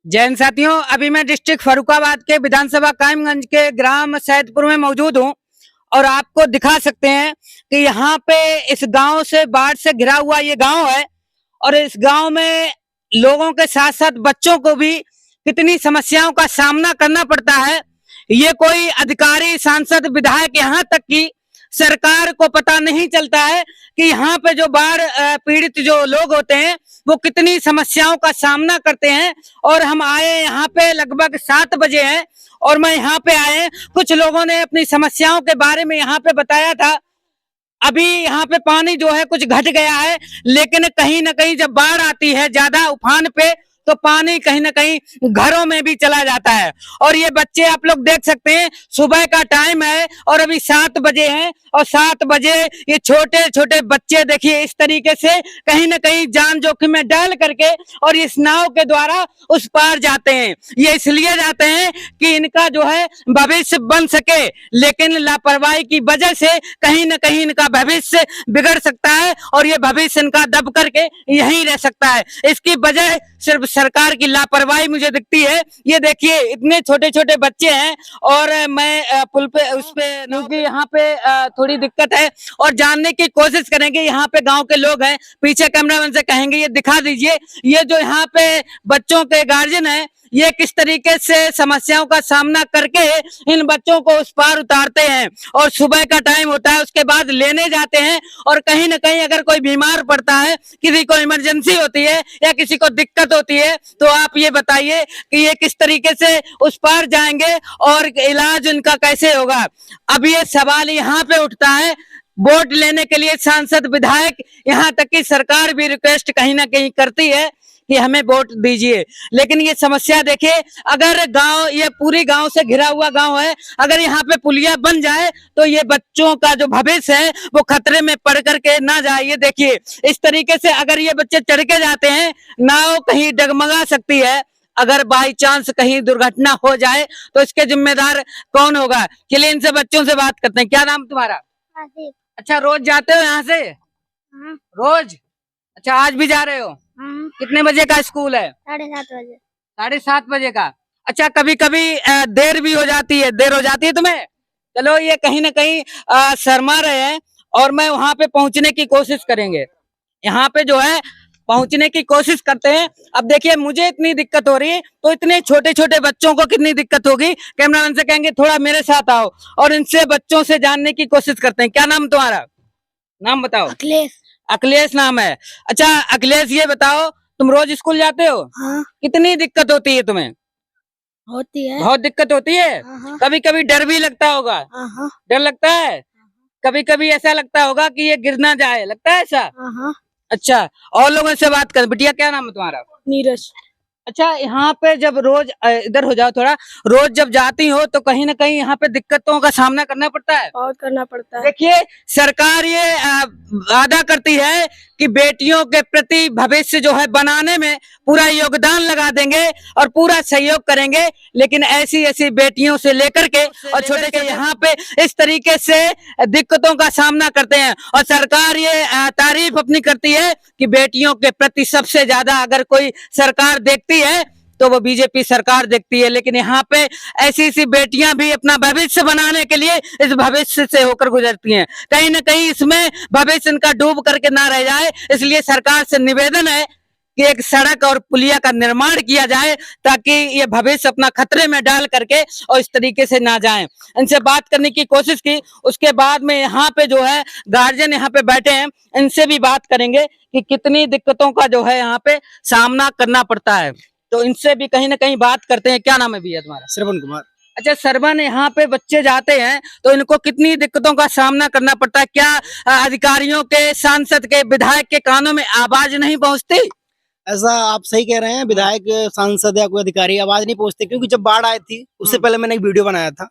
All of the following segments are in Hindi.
जैन साथियों, अभी मैं डिस्ट्रिक्ट फर्रुखाबाद के विधानसभा कायमगंज के ग्राम सैदपुर में मौजूद हूं और आपको दिखा सकते हैं कि यहाँ पे इस गांव से बाढ़ से घिरा हुआ ये गांव है और इस गांव में लोगों के साथ साथ बच्चों को भी कितनी समस्याओं का सामना करना पड़ता है। ये कोई अधिकारी, सांसद, विधायक, यहाँ तक कि सरकार को पता नहीं चलता है कि यहाँ पे जो बाढ़ पीड़ित जो लोग होते हैं वो कितनी समस्याओं का सामना करते हैं। और हम आए यहाँ पे लगभग 7 बजे हैं और मैं यहाँ पे आए, कुछ लोगों ने अपनी समस्याओं के बारे में यहाँ पे बताया था। अभी यहाँ पे पानी जो है कुछ घट गया है, लेकिन कहीं ना कहीं जब बाढ़ आती है ज्यादा उफान पे तो पानी कहीं ना कहीं घरों में भी चला जाता है। और ये बच्चे आप लोग देख सकते हैं, सुबह का टाइम है और अभी 7 बजे हैं और 7 बजे ये छोटे छोटे बच्चे देखिए इस तरीके से कहीं ना कहीं जान जोखिम में डाल करके और इस नाव के द्वारा उस पार जाते हैं। ये इसलिए जाते हैं कि इनका जो है भविष्य बन सके, लेकिन लापरवाही की वजह से कहीं ना कहीं इनका भविष्य बिगड़ सकता है और ये भविष्य इनका दब करके यहीं रह सकता है। इसकी वजह सिर्फ सरकार की लापरवाही मुझे दिखती है। ये देखिए इतने छोटे छोटे बच्चे हैं और मैं पुल पे उस पे क्योंकि यहाँ पे थोड़ी दिक्कत है और जानने की कोशिश करेंगे। यहाँ पे गांव के लोग हैं, पीछे कैमरामैन से कहेंगे ये दिखा दीजिए, ये जो यहाँ पे बच्चों के गार्जियन है ये किस तरीके से समस्याओं का सामना करके इन बच्चों को उस पार उतारते हैं। और सुबह का टाइम होता है, उसके बाद लेने जाते हैं और कहीं ना कहीं अगर कोई बीमार पड़ता है, किसी को इमरजेंसी होती है या किसी को दिक्कत होती है, तो आप ये बताइए कि ये किस तरीके से उस पार जाएंगे और इलाज उनका कैसे होगा। अब ये सवाल यहाँ पे उठता है। वोट लेने के लिए सांसद, विधायक, यहाँ तक कि सरकार भी रिक्वेस्ट कहीं ना कहीं करती है कि हमें वोट दीजिए, लेकिन ये समस्या देखिए, अगर गांव, ये पूरी गांव से घिरा हुआ गांव है, अगर यहाँ पे पुलिया बन जाए तो ये बच्चों का जो भविष्य है वो खतरे में पड़ करके ना जाए। ये देखिए इस तरीके से अगर ये बच्चे चढ़ के जाते हैं, नाव कहीं डगमगा सकती है। अगर बाई चांस कहीं दुर्घटना हो जाए तो इसके जिम्मेदार कौन होगा। चलिए इनसे बच्चों से बात करते हैं। क्या नाम तुम्हारा? अच्छा, रोज जाते हो यहाँ से? रोज? अच्छा, आज भी जा रहे हो? कितने बजे का स्कूल है? 7:30 बजे। 7:30 बजे का। अच्छा, कभी कभी देर भी हो जाती है? देर हो जाती है तुम्हें? चलो, ये कहीं ना कहीं शर्मा रहे हैं और मैं वहां पे पहुंचने की कोशिश करेंगे। यहाँ पे जो है पहुंचने की कोशिश करते हैं। अब देखिए मुझे इतनी दिक्कत हो रही है तो इतने छोटे छोटे बच्चों को कितनी दिक्कत होगी। कैमरामैन से कहेंगे थोड़ा मेरे साथ आओ और इनसे बच्चों से जानने की कोशिश करते हैं। क्या नाम तुम्हारा? नाम बताओ। अखिलेश। अखिलेश नाम है। अच्छा अखिलेश, ये बताओ तुम रोज स्कूल जाते हो? हाँ। कितनी दिक्कत होती है तुम्हें? होती है। बहुत दिक्कत होती है। हाँ। कभी कभी डर भी लगता होगा? हाँ। डर लगता है? कभी कभी ऐसा लगता होगा कि ये गिर ना जाए, लगता है ऐसा? हाँ। अच्छा, और लोगों से बात कर। बिटिया क्या नाम है तुम्हारा? नीरज। अच्छा, यहाँ पे जब रोज इधर हो जाओ थोड़ा, रोज जब जाती हो तो कहीं ना कहीं यहाँ पे दिक्कतों का सामना करना पड़ता है? बहुत करना पड़ता है। देखिए सरकार ये वादा करती है कि बेटियों के प्रति भविष्य जो है बनाने में पूरा योगदान लगा देंगे और पूरा सहयोग करेंगे, लेकिन ऐसी ऐसी बेटियों से लेकर के और छोटे छोटे यहाँ पे इस तरीके से दिक्कतों का सामना करते हैं। और सरकार ये तारीफ अपनी करती है कि बेटियों के प्रति सबसे ज्यादा अगर कोई सरकार देखती है तो वो बीजेपी सरकार देखती है, लेकिन यहाँ पे ऐसी ऐसी बेटियां भी अपना भविष्य बनाने के लिए इस भविष्य से होकर गुजरती हैं। कहीं ना कहीं इसमें भविष्य इनका डूब करके ना रह जाए, इसलिए सरकार से निवेदन है कि एक सड़क और पुलिया का निर्माण किया जाए ताकि ये भविष्य अपना खतरे में डाल करके और इस तरीके से ना जाएं। इनसे बात करने की कोशिश की, उसके बाद में यहाँ पे जो है गार्जियन यहाँ पे बैठे हैं, इनसे भी बात करेंगे कि कितनी दिक्कतों का जो है यहाँ पे सामना करना पड़ता है। तो इनसे भी कहीं ना कहीं बात करते हैं। क्या नाम है भैया तुम्हारा? श्रवण कुमार। अच्छा श्रवण, यहाँ पे बच्चे जाते हैं तो इनको कितनी दिक्कतों का सामना करना पड़ता है? क्या अधिकारियों के, सांसद के, विधायक के कानों में आवाज नहीं पहुंचती? ऐसा आप सही कह रहे हैं, विधायक, सांसद या कोई अधिकारी आवाज नहीं पहुंचते, क्योंकि जब बाढ़ आई थी उससे पहले मैंने एक वीडियो बनाया था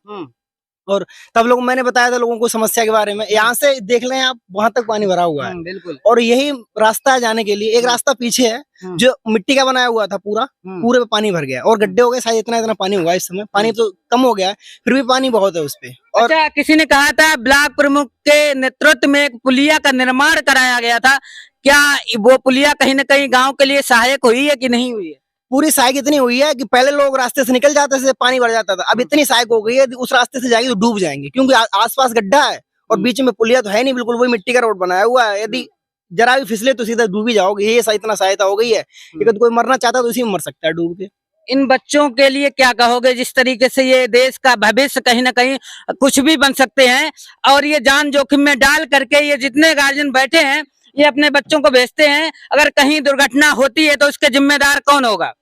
और तब लोग, मैंने बताया था लोगों को समस्या के बारे में। यहाँ से देख लें आप, वहां तक पानी भरा हुआ है। बिल्कुल। और और यही रास्ता है जाने के लिए। एक रास्ता पीछे है जो मिट्टी का बनाया हुआ था, पूरे पे पानी भर गया और गड्ढे हो गए। शायद इतना पानी हुआ इस समय, पानी तो कम हो गया है, फिर भी पानी बहुत है उस पे। और अच्छा, किसी ने कहा था ब्लॉक प्रमुख के नेतृत्व में एक पुलिया का निर्माण कराया गया था, क्या वो पुलिया कहीं ना कहीं गांव के लिए सहायक हुई है कि नहीं हुई है? पूरी सहायक इतनी हुई है कि पहले लोग रास्ते से निकल जाते थे, पानी भर जाता था। अब इतनी सहायक हो गई है, उस रास्ते से जाएंगे तो डूब जाएंगे, क्योंकि आसपास गड्ढा है और बीच में पुलिया तो है नहीं, बिल्कुल वही मिट्टी का रोड बनाया हुआ है। यदि जरा भी फिसले तो सीधा डूब ही जाओगे। ये इतना सहायता हो गई है कि कोई मरना चाहता है तो इसी में मर सकता है डूब के। इन बच्चों के लिए क्या कहोगे, जिस तरीके से ये देश का भविष्य कहीं ना कहीं कुछ भी बन सकते हैं, और ये जान जोखिम में डाल करके ये जितने गार्जियन बैठे हैं ये अपने बच्चों को भेजते हैं, अगर कहीं दुर्घटना होती है तो उसके जिम्मेदार कौन होगा?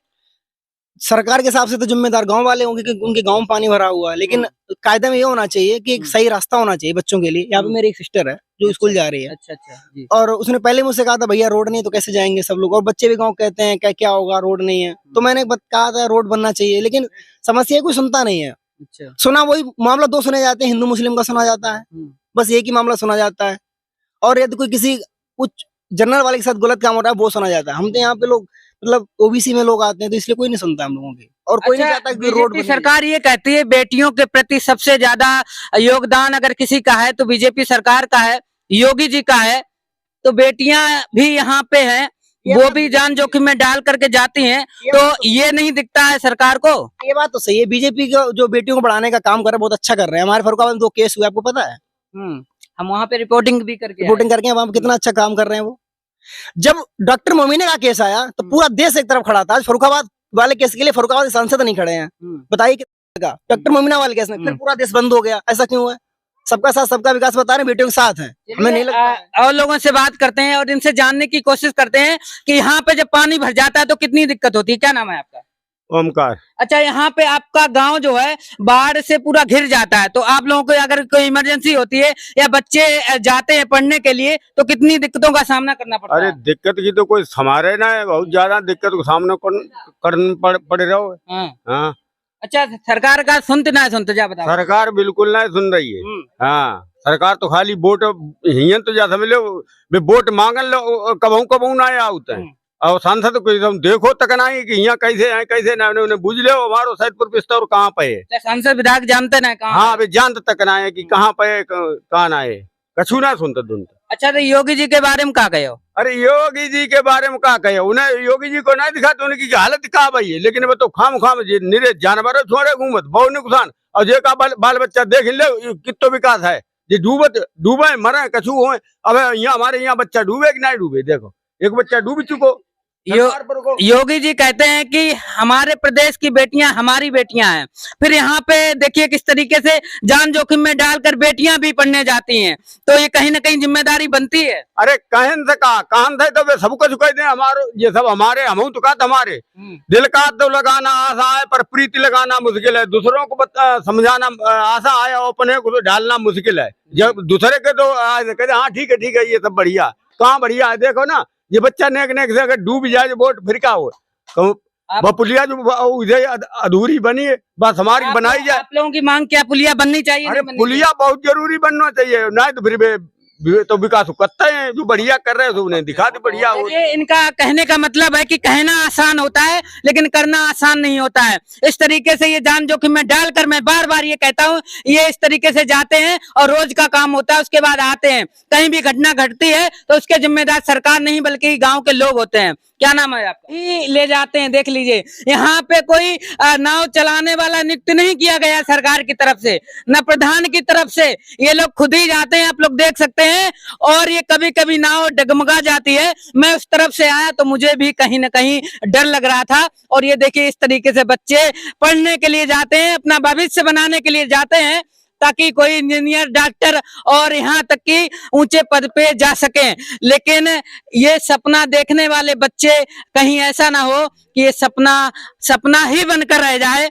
सरकार के हिसाब से तो जिम्मेदार गांव वाले होंगे, क्योंकि उनके गांव में पानी भरा हुआ है। लेकिन कायदे में ये होना चाहिए कि एक सही रास्ता होना चाहिए बच्चों के लिए। यहाँ पे मेरी एक सिस्टर है जो स्कूल जा रही है। अच्छा जी। और उसने पहले मुझसे कहा था भैया रोड नहीं तो कैसे जाएंगे सब लोग, और बच्चे भी गांव कहते हैं क्या होगा रोड नहीं है। तो मैंने कहा था रोड बनना चाहिए, लेकिन समस्या कोई सुनता नहीं है। अच्छा। सुना वही मामला दो सुने जाते हैं, हिंदू मुस्लिम का सुना जाता है, बस एक ही मामला सुना जाता है। और यदि कोई किसी कुछ जनरल वाले के साथ गलत काम हो रहा है वो सुना जाता है। हम तो यहाँ पे लोग मतलब ओबीसी में लोग आते हैं तो इसलिए कोई नहीं सुनता हम लोगों की, और कोई नहीं चाहता कि रोड बीजेपी सरकार ये कहती है बेटियों के प्रति सबसे ज्यादा योगदान अगर किसी का है तो बीजेपी सरकार का है, योगी जी का है। तो बेटियां भी यहाँ पे हैं, वो भी जान जोखिम में डाल करके जाती हैं, तो ये नहीं दिखता है सरकार को। ये बात तो सही है, बीजेपी का जो बेटियों को बढ़ाने का काम कर रहे हैं बहुत अच्छा कर रहे हैं। हमारे फर्रुखाबाद में 2 केस हुए, आपको पता है? हम वहाँ पे रिपोर्टिंग भी करके वहाँ कितना अच्छा काम कर रहे हैं वो। जब डॉक्टर मोमिना का केस आया तो पूरा देश एक तरफ खड़ा था। आज फर्रुखाबाद वाले केस के लिए फर्रुखाबाद सांसद नहीं खड़े हैं, बताइए कितना का डॉक्टर मोमिना वाले केस में फिर पूरा देश बंद हो गया। ऐसा क्यों है? सबका साथ सबका विकास बता रहे हैं, बेटियों के साथ है। हमें नहीं लगता। और लोगों से बात करते हैं और इनसे जानने की कोशिश करते हैं कि यहाँ पे जब पानी भर जाता है तो कितनी दिक्कत होती है। क्या नाम है आपका? ओमकार। अच्छा, यहाँ पे आपका गांव जो है बाढ़ से पूरा घिर जाता है, तो आप लोगों को अगर कोई इमरजेंसी होती है या बच्चे जाते हैं पढ़ने के लिए तो कितनी दिक्कतों का सामना करना पड़ता है? अरे दिक्कत की तो कोई समारे ना है, बहुत ज्यादा दिक्कत का सामना करना पड़ रहा है। हाँ। अच्छा, सरकार का सुनते ना सुनते जा बताओ। सरकार बिल्कुल नहीं सुन रही है। हाँ, सरकार तो खाली वोट हियन तो जा समझ लो, वोट मांगन लो कबू ना आया होता है। और सांसद को देखो तक नहीं कि यहाँ कैसे है कैसे ना, उन्हें बुझ लो हमारो सैदपुर पिस्तौर कहाँ पे है। सांसद विधायक जानते ना कहाँ? हाँ, अभी जानते तक ना है कि कहाँ पे कहाँ ना है, कछु ना सुनते दुनते। अच्छा, तो योगी जी के बारे में क्या कहे हो? अरे योगी जी के बारे में क्या कहे, उन्हें योगी जी को नहीं दिखाते, उनकी हालत क्या भाई है। लेकिन वो तो खाम निरे जानवर छोड़े घूमत बहुत नुकसान, और जे का बाल बच्चा देख ले कितो विकास है। जे डूबे मरे कछु हो। अब यहाँ हमारे यहाँ बच्चा डूबे कि नहीं डूबे, देखो एक बच्चा डूब चुको। योगी जी कहते हैं कि हमारे प्रदेश की बेटियां हमारी बेटियां हैं, फिर यहाँ पे देखिए किस तरीके से जान जोखिम में डालकर बेटियां भी पढ़ने जाती हैं, तो ये कहीं ना कहीं जिम्मेदारी बनती है। अरे कहन से कहा कान थे तो वे सब कुछ कह दे, हमारे ये सब हमारे हम तो कहा हमारे दिल का तो लगाना आशा है पर प्रीति लगाना मुश्किल है। दूसरों को समझाना आशा है और अपने को तो डालना मुश्किल है। जब दूसरे के तो कहते हाँ ठीक है ये सब बढ़िया, कहाँ बढ़िया है। देखो ना ये बच्चा नेक से अगर डूब जाए वोट फिर क्या हो, तो पुलिया जो अधूरी बनी है बस हमारी बनाई जाए। आप लोगों की मांग क्या पुलिया बननी चाहिए? अरे पुलिया बहुत जरूरी बनना चाहिए, नहीं तो फिर तो विकास करते हैं जो बढ़िया कर रहे हैं तो उन्हें दिखा दे बढ़िया हो। ये इनका कहने का मतलब है कि कहना आसान होता है लेकिन करना आसान नहीं होता है। इस तरीके से ये जान जोखिम में डालकर, मैं बार बार ये कहता हूँ, ये इस तरीके से जाते हैं और रोज का काम होता है, उसके बाद आते हैं। कहीं भी घटना घटती है तो उसके जिम्मेदार सरकार नहीं बल्कि गाँव के लोग होते हैं। क्या नाम है आपका? ले जाते हैं, देख लीजिए यहाँ पे कोई नाव चलाने वाला नियुक्त नहीं किया गया सरकार की तरफ से, न प्रधान की तरफ से, ये लोग खुद ही जाते हैं, आप लोग देख सकते हैं। और ये कभी कभी नाव डगमगा जाती है। मैं उस तरफ से आया तो मुझे भी कहीं ना कहीं डर लग रहा था। और ये देखिए इस तरीके से बच्चे पढ़ने के लिए जाते हैं, अपना भविष्य बनाने के लिए जाते हैं ताकि कोई इंजीनियर, डॉक्टर और यहाँ तक कि ऊंचे पद पे जा सके। लेकिन ये सपना देखने वाले बच्चे कहीं ऐसा ना हो कि ये सपना ही बनकर रह जाए।